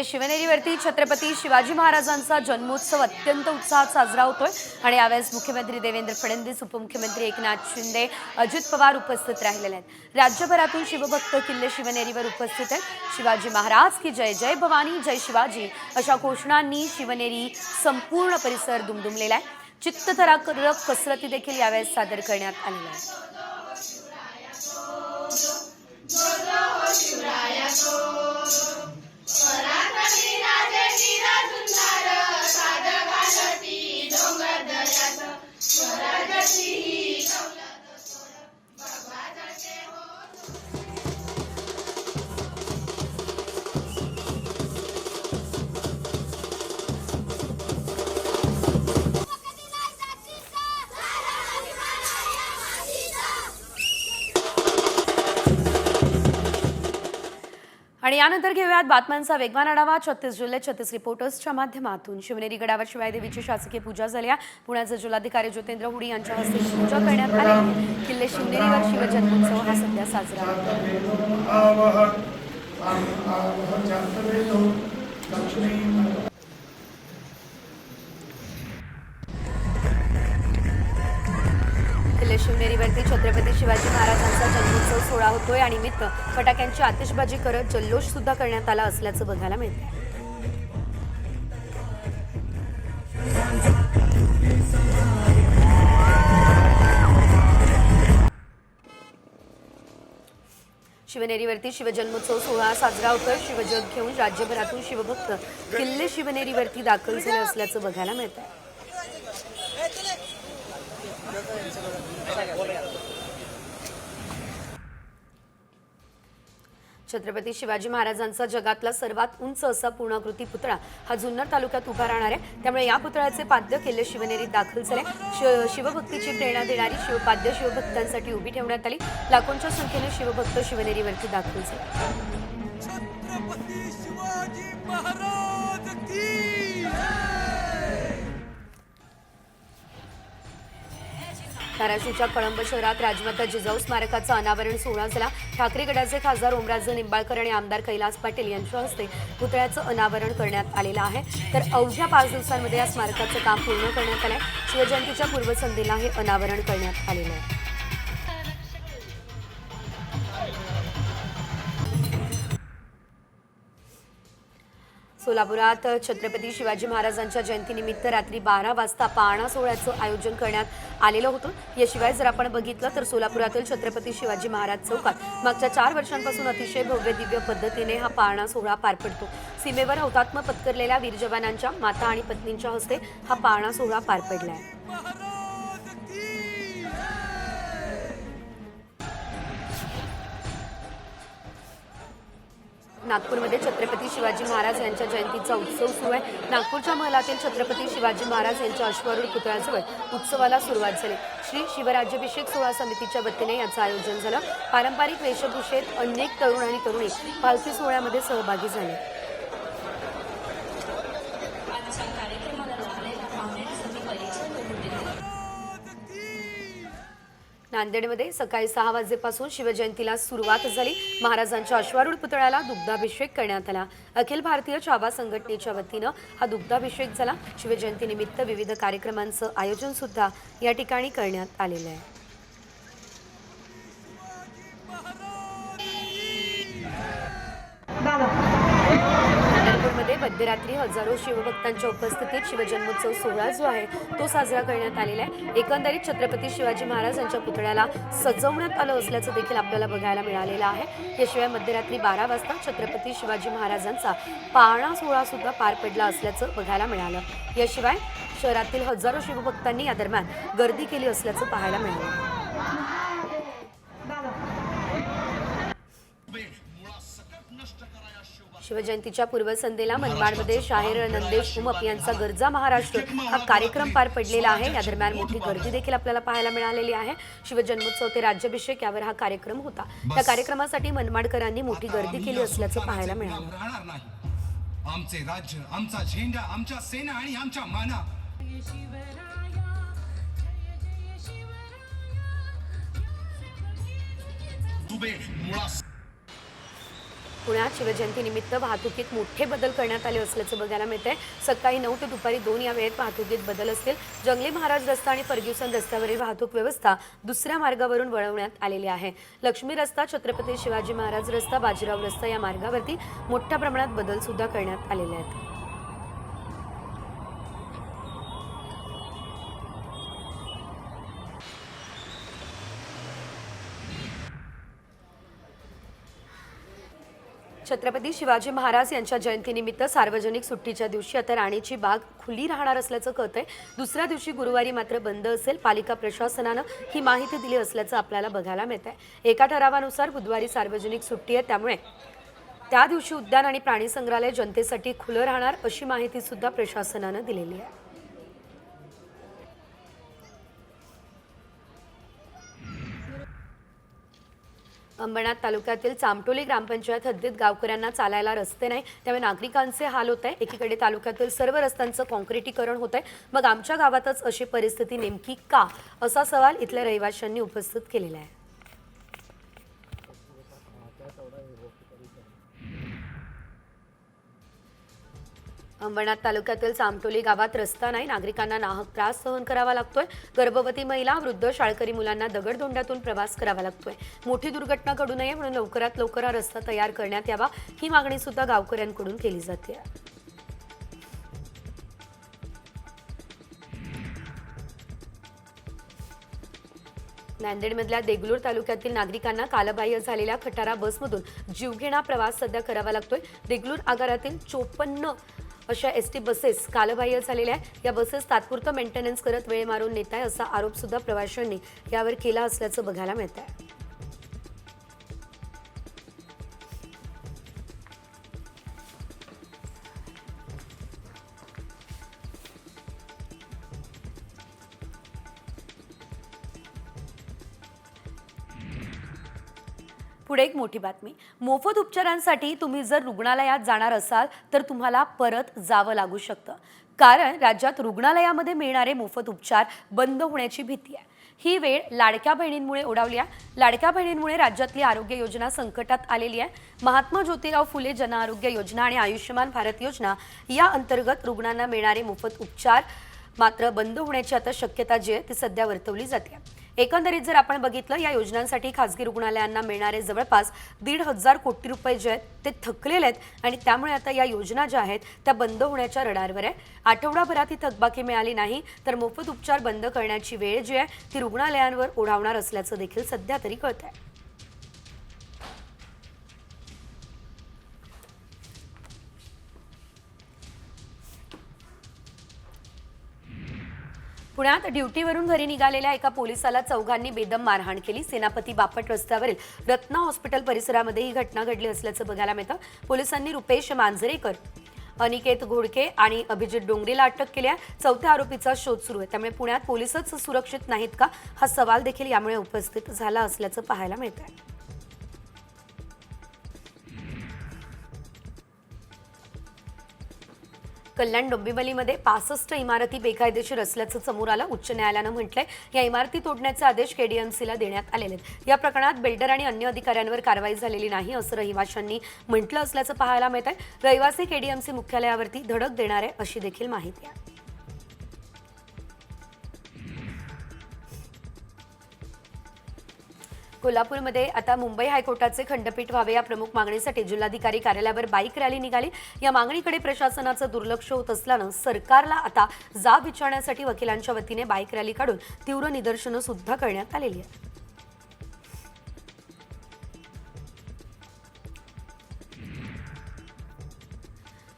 शिवनेरीवरती छत्रपती शिवाजी महाराजांचा जन्मोत्सव अत्यंत उत्साहात साजरा होतोय आणि यावेळेस मुख्यमंत्री देवेंद्र फडणवीस, उपमुख्यमंत्री एकनाथ शिंदे, अजित पवार उपस्थित राहिलेले आहेत। राज्यभरातून शिवभक्त किल्ले शिवनेरीवर उपस्थित आहेत। शिवाजी महाराज की जय, जय भवानी, जय शिवाजी अशा घोषणांनी शिवनेरी संपूर्ण परिसर दुमदुमलेला आहे। चित्तथरारक कसरती देखील यावेळेस सादर करण्यात आलेल्या आहेत। आणि यानंतर घेऊयात बातम्यांचा वेगवान आढावा। 36 जिल्हे 36 रिपोर्टर्सच्या माध्यमातून शिवनेरी गडावर शिवाईदेवीची शासकीय पूजा झाली आहे। पुण्याचे जिल्हाधिकारी ज्योतिंद्र हुडी यांच्या हस्ते पूजा करण्यात आली। किल्ले शिवनेरीवर शिवजन्मोत्सव हा सध्या साजरा होतो। किल्ले शिवनेरीवरती छत्रपती शिवाजी महाराजांचा जन्मोत्सव सोहळा होतोय आणि निमित्त फटाक्यांची आतिषबाजी करत जल्लोष सुद्धा करण्यात आला असल्याचं बघायला मिळतं। शिवनेरीवरती शिवजन्मोत्सव सोहळा साजरा होतोय। शिवजग घेऊन राज्यभरातून शिवभक्त किल्ले शिवनेरीवरती दाखल झाले असल्याचं बघायला मिळतं। छत्रपती शिवाजी महाराजांचा जगातला सर्वात उंच असा पूर्णाकृती पुतळा हा जुन्नर तालुक्यात उभा राहणार आहे। त्यामुळे या पुतळ्याचे पाद्य किल्ले शिवनेरीत दाखल झाले। शिवभक्तीची प्रेरणा देणारी शिवपाद्य शिवभक्तांसाठी उभी ठेवण्यात आली। लाखोंच्या संख्येने शिवभक्त शिवनेरीवरती दाखल झाले। छत्रपती शिवाजी महाराज की धाराशिवच्या कळंब शहरात राजमाता जिजाऊ स्मारकाचं अनावरण सोहळा झाला। ठाकरे गटाचे खासदार ओमराजे निंबाळकर आणि आमदार कैलास पाटील यांच्या हस्ते पुतळ्याचं अनावरण करण्यात आलेलं आहे। तर अवघ्या 5 दिवसांमध्ये या स्मारकाचं काम पूर्ण करण्यात आलंय। शिवजयंतीच्या पूर्वसंध्येला हे अनावरण करण्यात आलेलं आहे। सोलापुरात छत्रपती शिवाजी महाराजांच्या जयंतीनिमित्त रात्री 12 वाजता पाळणा सोहळ्याचं आयोजन करण्यात आलेलं होतं। याशिवाय जर आपण बघितलं तर सोलापुरातील छत्रपती शिवाजी महाराज चौकात मागच्या 4 वर्षांपासून अतिशय भव्य दिव्य पद्धतीने हा पाळणा सोहळा पार पडतो। सीमेवर हुतात्मा पत्करलेल्या वीर जवानांच्या माता आणि पत्नींच्या हस्ते हा पाळणा सोहळा पार पडलाय। नागपूरमध्ये छत्रपती शिवाजी महाराज यांच्या जयंतीचा उत्सव सुरू आहे। नागपूरच्या महलातील छत्रपती शिवाजी महाराज यांच्या अश्वारूढ पुतळ्याजवळ उत्सवाला सुरुवात झाली। श्री शिवराज्याभिषेक सोहळा समितीच्या वतीने याचं आयोजन झालं। पारंपरिक वेशभूषेत अनेक तरुण आणि तरुणी पालखी सोहळ्यामध्ये सहभागी झाले। नांदेडमध्ये सकाळी 6 वाजेपासून शिवजयंतीला सुरुवात झाली। महाराजांच्या अश्वारूढ पुतळ्याला दुग्धाभिषेक करण्यात आला। अखिल भारतीय छावा संघटनेच्या वतीनं हा दुग्धाभिषेक झाला। शिवजयंतीनिमित्त विविध कार्यक्रमांचं आयोजन सुद्धा या ठिकाणी करण्यात आलेलं आहे। पंढरपूरमध्ये मध्यरात्री हजारो शिवभक्तांच्या उपस्थितीत शिवजन्मोत्सव सोहळा जो आहे तो साजरा करण्यात आलेला आहे। एकंदरीत छत्रपती शिवाजी महाराज यांच्या पुतळ्याला सजवण्यात आलं असल्याचं देखील आपल्याला बघायला मिळालेलं आहे। याशिवाय मध्यरात्री 12 वाजता छत्रपती शिवाजी महाराजांचा पाळणा सोहळा सुद्धा पार पडला असल्याचं बघायला मिळालं। याशिवाय शहरातील हजारो शिवभक्तांनी या दरम्यान गर्दी केली असल्याचं पाहायला मिळालं। शिवजयंतीच्या पूर्वसंध्येला मनमाडमध्ये शाहीर नंदेश उमप यांचा गरजा महाराष्ट्र हा कार्यक्रम पार पडलेला आहे। या दरम्यान मोठी गर्दी देखील आपल्याला पाहायला मिळालेली आहे। शिवजन्मोत्सव ते राज्याभिषेक यावर हा कार्यक्रम होता। त्या कार्यक्रमासाठी मनमाडकरांनी मोठी गर्दी केली असल्याचं पाहायला मिळालं। आमचे राज्य, आमचा झेंडा, आमच्या सेना आणि आमच्या माना। दुबे मुळा पुण्यात शिवजयंतीनिमित्त वाहतुकीत मोठे बदल करण्यात आले असल्याचं बघायला मिळतंय. सकाळी 9 ते दुपारी 2 या वेळेत वाहतुकीत बदल असतील. जंगली महाराज रस्ता आणि फर्ग्युसन रस्त्यावरील वाहतूक व्यवस्था दुसऱ्या मार्गावरून वळवण्यात आलेली आहे. लक्ष्मी रस्ता, छत्रपती शिवाजी महाराज रस्ता, बाजीराव रस्ता या मार्गावरती मोठ्या प्रमाणात बदल सुद्धा करण्यात आलेले आहेत. छत्रपती शिवाजी महाराज यांच्या जयंतीनिमित्त सार्वजनिक सुट्टीच्या दिवशी आता राणीची बाग खुली राहणार असल्याचं कळतंय. दुसऱ्या दिवशी गुरुवारी मात्र बंद असेल. पालिका प्रशासनानं ही माहिती दिली असल्याचं आपल्याला बघायला मिळतंय. एका ठरावानुसार बुधवारी सार्वजनिक सुट्टी आहे, त्यामुळे त्या दिवशी उद्यान आणि प्राणी संग्रहालय जनतेसाठी खुलं राहणार अशी माहिती सुद्धा प्रशासनानं दिलेली आहे. अंबरनाथ तालुक्यातील चामटोली ग्रामपंचायत हद्दीत गावकऱ्यांना चालायला रस्ते नाही, त्यामुळे नागरिकांचे हाल होत आहे. एकीकडे तालुक्यातील सर्व रस्त्यांचं काँक्रिटीकरण होत आहे, मग आमच्या गावातच अशी परिस्थिती नेमकी का, असा सवाल इथल्या रहिवाशांनी उपस्थित केलेला आहे. अंबरनाथ तालुक्यातील चामटोली गावात रस्ता नाही, नागरिकांना नाहक त्रास सहन करावा लागतोय. गर्भवती महिला, वृद्ध, शाळकरी मुलांना दगडधोंड्यातून प्रवास करावा लागतोय. मोठी दुर्घटना घडू नये म्हणून लवकरात लवकर हा रस्ता तयार करण्यात यावा, ही मागणी सुद्धा गावकऱ्यांकडून केली जाते. नांदेडमधल्या देगलूर तालुक्यातील नागरिकांना कालबाह्य झालेल्या खटारा बसमधून जीवघेणा प्रवास सध्या करावा लागतोय. देगलूर आगारातील 54 अशा एसटी बसेस कालबाह्य झालेल्या आहेत. या बसेस तात्पुरतं मेंटेनन्स करत वेळ मारून नेत आहे, असा आरोप सुद्धा प्रवाशांनी यावर केला असल्याचं बघायला मिळत आहे. पुढे एक मोठी बातमी. मोफत उपचारांसाठी तुम्ही जर रुग्णालयात जाणार असाल तर तुम्हाला परत जावं लागू शकतं, कारण राज्यात रुग्णालयामध्ये मिळणारे मोफत उपचार बंद होण्याची भीती आहे. ही वेळ लाडक्या बहिणींमुळे ओढावली आहे. लाडक्या बहिणींमुळे राज्यातली आरोग्य योजना संकटात आलेली आहे. महात्मा ज्योतिराव फुले जन आरोग्य योजना आणि आयुष्यमान भारत योजना या अंतर्गत रुग्णांना मिळणारे मोफत उपचार मात्र बंद होण्याची आता शक्यता जी आहे ती सध्या वर्तवली जाते. एकंदरीत जर आपण बघितलं, या योजनांसाठी खासगी रुग्णालयांना मिळणारे जवळपास 1,500 कोटी रुपये जे आहेत ते थकलेले आहेत आणि त्यामुळे आता या योजना ज्या आहेत त्या बंद होण्याच्या रडारवर आहे. आठवडाभरात ही थकबाकी मिळाली नाही तर मोफत उपचार बंद करण्याची वेळ जी आहे ती रुग्णालयांवर ओढावणार असल्याचं देखील सध्या तरी कळतंय. पुण्यात ड्युटीवरून घरी निघालेल्या एका पोलिसाला चौघांनी बेदम मारहाण केली. सेनापती बापट रस्त्यावरील रत्ना हॉस्पिटल परिसरामध्ये ही घटना घडली असल्याचं बघायला मिळतं. पोलिसांनी रुपेश मांजरेकर, अनिकेत घोडके आणि अभिजित डोंगरेला अटक केली आहे. चौथ्या आरोपीचा शोध सुरू आहे. त्यामुळे पुण्यात पोलिसच सुरक्षित नाहीत का, हा सवाल देखील यामुळे उपस्थित झाला असल्याचं पाहायला मिळत आहे. कल्याण डोंबिवलीमध्ये 65 इमारती बेकायदेशीर असल्याचं समोर आलं. उच्च न्यायालयानं म्हटलंय या इमारती तोडण्याचे आदेश केडीएमसीला देण्यात आलेले आहेत. या प्रकरणात बिल्डर आणि अन्य अधिकाऱ्यांवर कारवाई झालेली नाही असं रहिवाशांनी म्हटलं असल्याचं पाहायला मिळत आहे. रहिवासी केडीएमसी मुख्यालयावरती धडक देणार आहे अशी देखील माहिती आहे. कोल्हापूरमध्ये आता मुंबई हायकोर्टाचे खंडपीठ व्हावे या प्रमुख मागणीसाठी जिल्हाधिकारी कार्यालयावर बाईक रॅली निघाली. या मागणीकडे प्रशासनाचं दुर्लक्ष होत असल्यानं सरकारला आता जाब विचारण्यासाठी वकिलांच्या वतीने बाईक रॅली काढून तीव्र निदर्शनं सुद्धा करण्यात आलेली आहेत.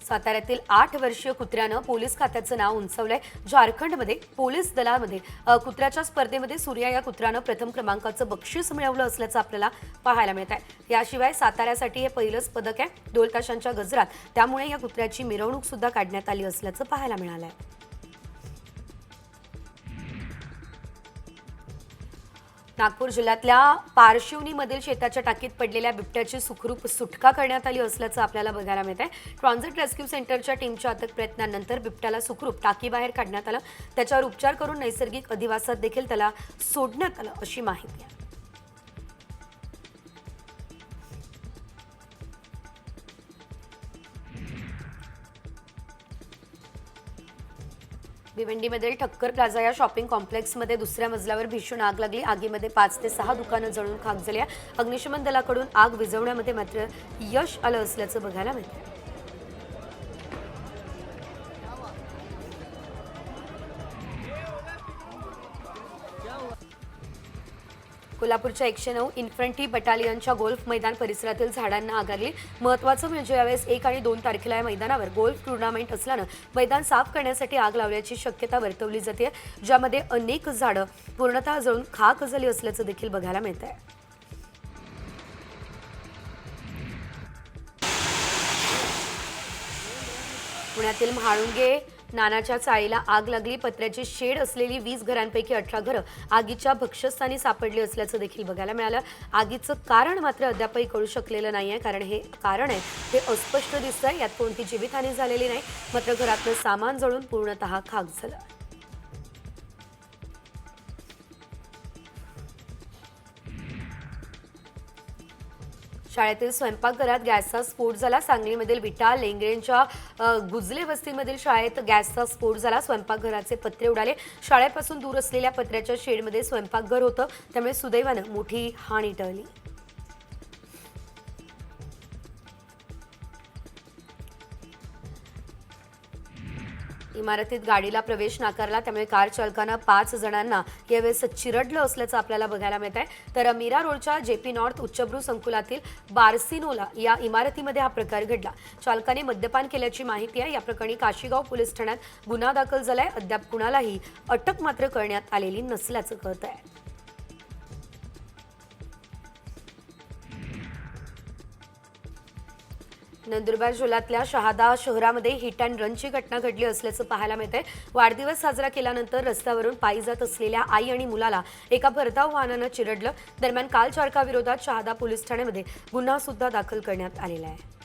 साताऱ्यातील 8 वर्षीय कुत्र्यानं पोलीस खात्याचं नाव उंचावलंय. झारखंडमध्ये पोलीस दलामध्ये कुत्र्याच्या स्पर्धेमध्ये सूर्या या कुत्र्यानं प्रथम क्रमांकाचं बक्षीस मिळवलं असल्याचं आपल्याला पाहायला मिळत आहे. याशिवाय साताऱ्यासाठी हे पहिलंच पदक आहे. ढोल ताशांच्या गजरात त्यामुळे या कुत्र्याची मिरवणूक सुद्धा काढण्यात आली असल्याचं पाहायला मिळालं आहे. नागपूर जिल्ह्यातल्या पारशिवनीमधील शेताच्या टाकीत पडलेल्या बिबट्याची सुखरूप सुटका करण्यात आली असल्याचं आपल्याला बघायला मिळत आहे. ट्रान्झिट रेस्क्यू सेंटरच्या टीमच्या अथक प्रयत्नांनंतर बिबट्याला सुखरूप टाकीबाहेर काढण्यात आलं. त्याच्यावर उपचार करून नैसर्गिक अधिवासात देखील त्याला सोडण्यात आलं अशी माहिती आहे. भिवंडीमधील ठक्कर प्लाझा या शॉपिंग कॉम्प्लेक्समध्ये दुसऱ्या मजल्यावर भीषण आग लागली. आगीमध्ये 5 ते 6 दुकानं जळून खाक झाली आहे. अग्निशमन दलाकडून आग विझवण्यामध्ये मात्र यश आलं असल्याचं बघायला मिळतं. कोल्हापूरच्या 109 इन्फंट्री बटालियनच्या गोल्फ मैदान परिसरातील झाडांना आग लागली. महत्त्वाचं म्हणजे यावेळेस 1 आणि 2 तारखेला या मैदानावर गोल्फ टुर्नामेंट असल्यानं मैदान साफ करण्यासाठी आग लावल्याची शक्यता वर्तवली जाते, ज्यामध्ये अनेक झाडं पूर्णतः जळून खाक झाली असल्याचं देखील बघायला मिळतंय. पुण्यातील म्हाळुंगे नानाच्या चाळीला आग लागली. पत्र्याची शेड असलेली 20 घरांपैकी 18 घरं आगीच्या भक्ष्यस्थानी सापडली असल्याचं देखील बघायला मिळालं. आगीचं कारण मात्र अद्यापही कळू शकलेलं नाहीये, कारण हे कारण आहे ते अस्पष्ट दिसतंय. यात कोणती जीवितहानी झालेली नाही, मात्र घरातलं सामान जळून पूर्णतः खाक झालं. शाळेतील स्वयंपाकघरात गॅसचा स्फोट झाला. सांगलीमधील विटा लेंगरेंच्या गुजले वस्तीमधील शाळेत गॅसचा स्फोट झाला. स्वयंपाकघराचे पत्रे उडाले. शाळेपासून दूर असलेल्या पत्र्याच्या शेडमध्ये स्वयंपाकघर होतं, त्यामुळे सुदैवानं मोठी हानी टळली. इमारतीत गाडीला प्रवेश नाकारला, त्यामुळे कार चालकानं 5 जणांना यावेळेस चिरडलं असल्याचं आपल्याला बघायला मिळत आहे. तर मीरा रोडच्या जेपी नॉर्थ उच्चभ्रू संकुलातील बार्सिनोला या इमारतीमध्ये हा प्रकार घडला. चालकाने मद्यपान केल्याची माहिती आहे. या प्रकरणी काशीगाव पोलीस ठाण्यात गुन्हा दाखल झालाय. अद्याप कुणालाही अटक मात्र करण्यात आलेली नसल्याचं कळत आहे. नंदुरबार जिल्ह्यातल्या शहादा शहरामध्ये हिट अँड रनची घटना घडली असल्याचं पाहायला मिळतंय. वाढदिवस साजरा केल्यानंतर रस्त्यावरून पायी जात असलेल्या आई आणि मुलाला एका भरधाव वाहनानं चिरडलं. दरम्यान कार चालकाविरोधात शहादा पोलीस ठाण्यामध्ये गुन्हा सुद्धा दाखल करण्यात आलेला आहे.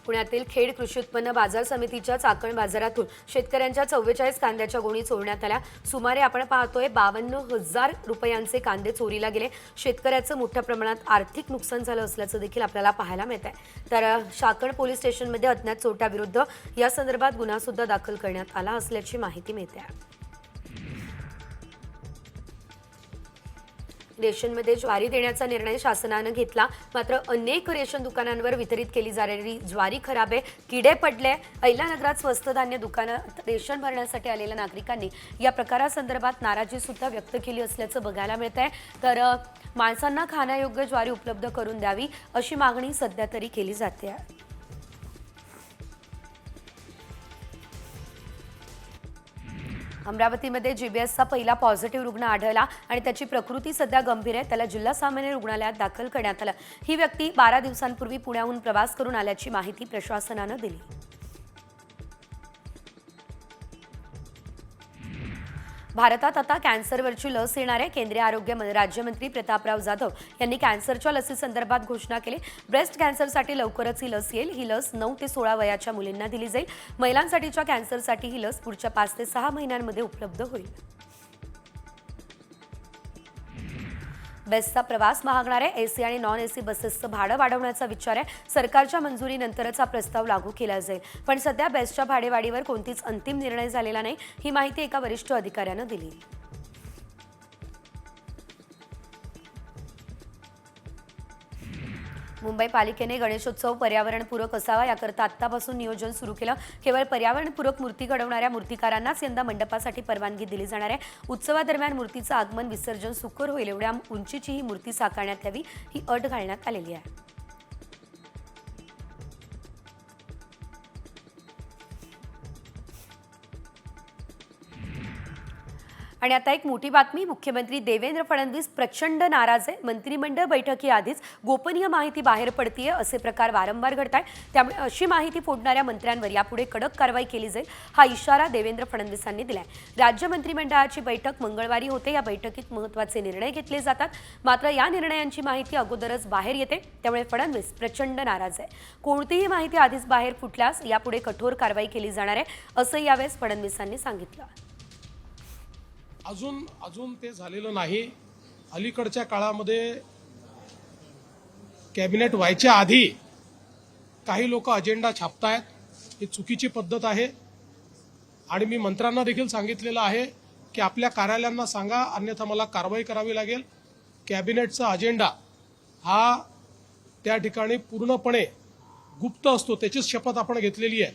पुण्यातील खेड कृषी उत्पन्न बाजार समितीच्या चाकण बाजारातून शेतकऱ्यांच्या 44 कांद्याच्या गोणी चोरण्यात आल्या. सुमारे आपण पाहतोय 52,000 रुपयांचे कांदे चोरीला गेले. शेतकऱ्याचं मोठ्या प्रमाणात आर्थिक नुकसान झालं असल्याचं देखील आपल्याला पाहायला मिळत आहे. तर चाकण पोलीस स्टेशनमध्ये अज्ञात चोरट्याविरुद्ध या संदर्भात गुन्हा सुद्धा दाखल करण्यात आला असल्याची माहिती मिळते. रेशनमध्ये ज्वारी देण्याचा निर्णय शासनानं घेतला, मात्र अनेक रेशन दुकानांवर वितरित केली जाणारी ज्वारी खराब आहे, किडे पडले. अहिल्यानगरात स्वस्त धान्य दुकानात रेशन भरण्यासाठी आलेल्या नागरिकांनी या प्रकारासंदर्भात नाराजी सुद्धा व्यक्त केली असल्याचं बघायला मिळत आहे. तर माणसांना खाण्यायोग्य ज्वारी उपलब्ध करून द्यावी अशी मागणी सध्या तरी केली जाते. अमरावतीमध्ये जीबीएसचा पहिला पॉझिटिव्ह रुग्ण आढळला आणि त्याची प्रकृती सध्या गंभीर आहे. त्याला जिल्हा सामान्य रुग्णालयात दाखल करण्यात आलं. ही व्यक्ती 12 दिवसांपूर्वी पुण्याहून प्रवास करून आल्याची माहिती प्रशासनानं दिली. भारतात आता कॅन्सरवरची लस येणार आहे. केंद्रीय आरोग्य राज्यमंत्री प्रतापराव जाधव यांनी कॅन्सरच्या लसीसंदर्भात घोषणा केली. ब्रेस्ट कॅन्सरसाठी लवकरच ही लस येईल. ही लस 9 ते 16 वयाच्या मुलींना दिली जाईल. महिलांसाठीच्या कॅन्सरसाठी ही लस पुढच्या 5 ते 6 महिन्यांमध्ये उपलब्ध होईल. बेस्टचा प्रवास महागणार आहे. एसी आणि नॉन एसी बसेसचं भाडं वाढवण्याचा विचार आहे. सरकारच्या मंजुरीनंतरच हा प्रस्ताव लागू केला जाईल, पण सध्या बेस्टच्या भाडेवाढीवर कोणतीच अंतिम निर्णय झालेला नाही. ही माहिती एका वरिष्ठ अधिकाऱ्यानं दिली. मुंबई पालिकेने गणेशोत्सव पर्यावरणपूरक असावा याकरता आत्तापासून नियोजन सुरू केलं. केवळ पर्यावरणपूरक मूर्ती घडवणाऱ्या मूर्तिकारांनाच यंदा मंडपासाठी परवानगी दिली जाणार आहे. उत्सवादरम्यान मूर्तीचं आगमन विसर्जन सुकर होईल एवढ्या उंचीची ही मूर्ती साकारण्यात यावी ही अट घालण्यात आलेली आहे. आणि आता एक मोठी बातमी. मुख्यमंत्री देवेंद्र फडणवीस प्रचंड नाराज आहे. मंत्रिमंडळ बैठकीआधीच गोपनीय माहिती बाहेर पडतीये असे प्रकार वारंवार घडत आहेत. त्यामुळे अशी माहिती फोडणाऱ्या मंत्र्यांवर यापुढे कडक कारवाई केली जाईल हा इशारा देवेंद्र फडणवीसांनी दिलाय. राज्य मंत्रिमंडळाची बैठक मंगळवारी होते. या बैठकीत महत्त्वाचे निर्णय घेतले जातात, मात्र या निर्णयांची माहिती अगोदरच बाहेर येते. त्यामुळे फडणवीस प्रचंड नाराज आहे. कोणतीही माहिती आधीच बाहेर फुटल्यास यापुढे कठोर कारवाई केली जाणार आहे असं यावेळेस फडणवीसांनी सांगितलं. अजून ते झालेलं नाही. अलीकडच्या काळामध्ये कॅबिनेट व्हायच्या आधी काही लोक अजेंडा छापतायत, ही चुकीची पद्धत आहे. आणि मी मंत्र्यांना देखील सांगितलेलं आहे की आपल्या कार्यालयांना सांगा, अन्यथा मला कारवाई करावी लागेल. कॅबिनेटचा अजेंडा हा त्या ठिकाणी पूर्णपणे गुप्त असतो, त्याचीच शपथ आपण घेतलेली आहे.